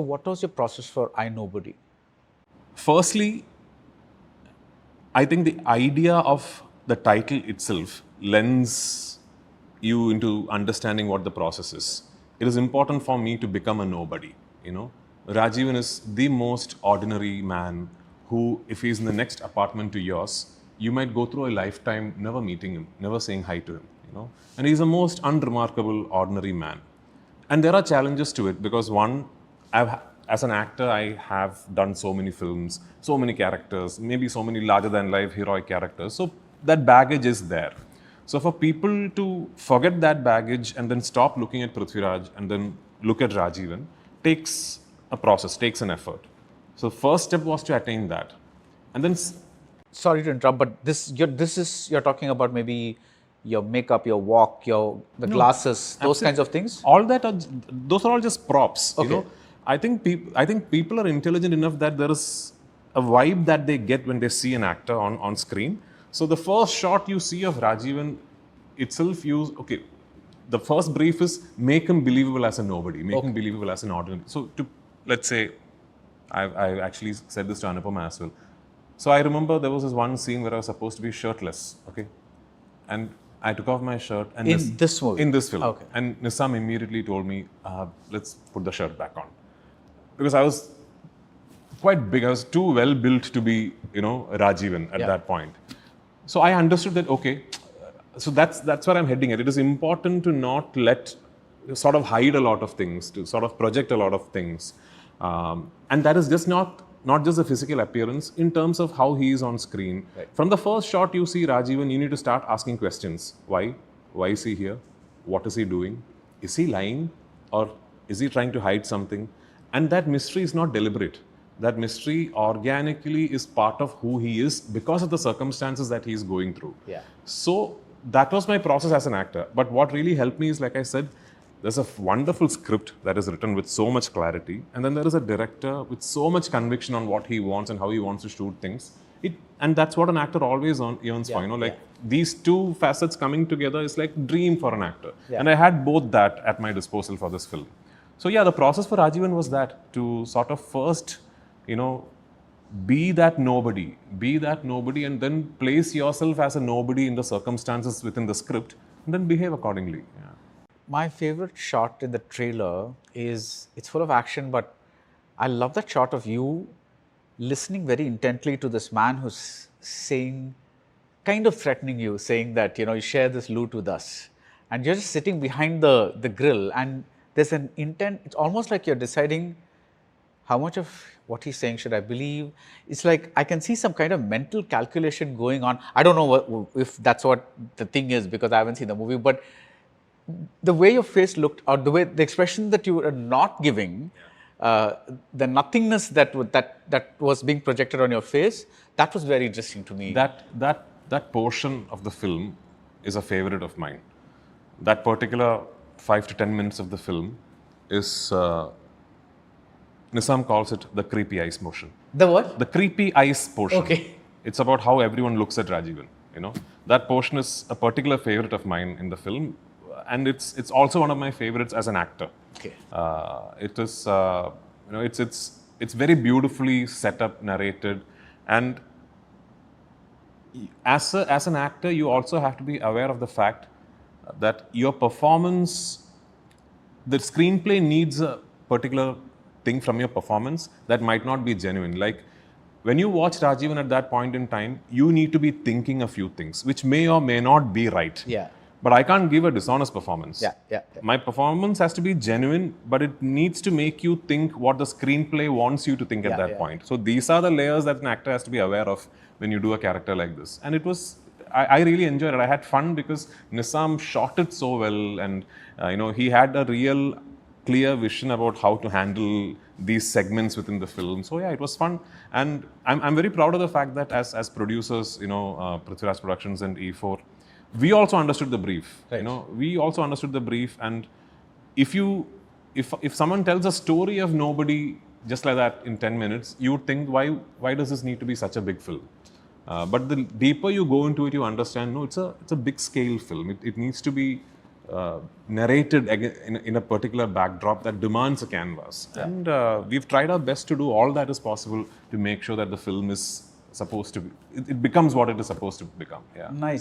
What was your process for I Nobody? Firstly, I think the idea of the title itself lends you into understanding what the process is. It is important for me to become a nobody. Rajeevan is the most ordinary man who, if he's in the next apartment to yours, you might go through a lifetime never meeting him, never saying hi to him. And he's the most unremarkable, ordinary man. And there are challenges to it because one, as an actor, I have done so many films, so many characters, maybe so many larger than life heroic characters. So that baggage is there. So for people to forget that baggage and then stop looking at Prithviraj and then look at Rajeevan takes a process, takes an effort. So first step was to attain that. And then Sorry to interrupt, but you're talking about maybe your makeup, your walk, the glasses, those kinds of things. all that are, those are all just props. Okay. I think people are intelligent enough that there is a vibe that they get when they see an actor on screen. So the first shot you see of Rajeevan itself, the first brief is make him believable as a nobody, make him believable as an ordinary. So let's say, I actually said this to Anupama as well. So I remember there was this one scene where I was supposed to be shirtless, okay, and I took off my shirt. And In this movie? In this film. Okay. And Nissam immediately told me, let's put the shirt back on. Because I was quite big. I was too well built to be, Rajeevan at that point. So I understood that, okay, so that's where I'm heading at. It is important to not sort of hide a lot of things, to sort of project a lot of things. And that is just not just the physical appearance, in terms of how he is on screen. Right. From the first shot you see Rajeevan, you need to start asking questions. Why? Why is he here? What is he doing? Is he lying? Or is he trying to hide something? And that mystery is not deliberate. That mystery organically is part of who he is because of the circumstances that he is going through. Yeah. So that was my process as an actor. But what really helped me is, like I said, there's a wonderful script that is written with so much clarity, and then there is a director with so much conviction on what he wants and how he wants to shoot things. And that's what an actor always yearns for. These two facets coming together is like dream for an actor. Yeah. And I had both that at my disposal for this film. So yeah, the process for Rajeevan was that, to sort of first, be that nobody, and then place yourself as a nobody in the circumstances within the script, and then behave accordingly. Yeah. My favorite shot in the trailer is, it's full of action, but I love that shot of you listening very intently to this man who's saying, kind of threatening you, saying that, you share this loot with us. And you're just sitting behind the grill, and there's an intent. It's almost like you're deciding how much of what he's saying should I believe. It's like I can see some kind of mental calculation going on. I don't know if that's what the thing is, because I haven't seen the movie, but the way your face looked, or the expression that you were not giving, the nothingness that was being projected on your face, that was very interesting to me. That portion of the film is a favorite of mine. That particular 5 to 10 minutes of the film is, Nissam calls it the creepy eyes portion. The what? The creepy eyes portion. Okay. It's about how everyone looks at Rajeevan. That portion is a particular favorite of mine in the film, and it's also one of my favorites as an actor. Okay. It is, it's very beautifully set up, narrated, and as an actor, you also have to be aware of the fact that your performance, the screenplay needs a particular thing from your performance that might not be genuine. Like, when you watch Rajeevan at that point in time, you need to be thinking a few things, which may or may not be right. Yeah. But I can't give a dishonest performance. Yeah. My performance has to be genuine, but it needs to make you think what the screenplay wants you to think at that point. So these are the layers that an actor has to be aware of when you do a character like this. And it was, I really enjoyed it. I had fun because Nissam shot it so well, and he had a real clear vision about how to handle these segments within the film. So yeah, it was fun, and I'm very proud of the fact that as producers, Prithviraj Productions and E4, we also understood the brief. Right. We also understood the brief, and if someone tells a story of nobody just like that in 10 minutes, you would think, why does this need to be such a big film? But the deeper you go into it, you understand, no, it's a big scale film. It needs to be narrated in a particular backdrop that demands a canvas. And we've tried our best to do all that is possible to make sure that the film is supposed to be, it becomes what it is supposed to become. Yeah. Nice.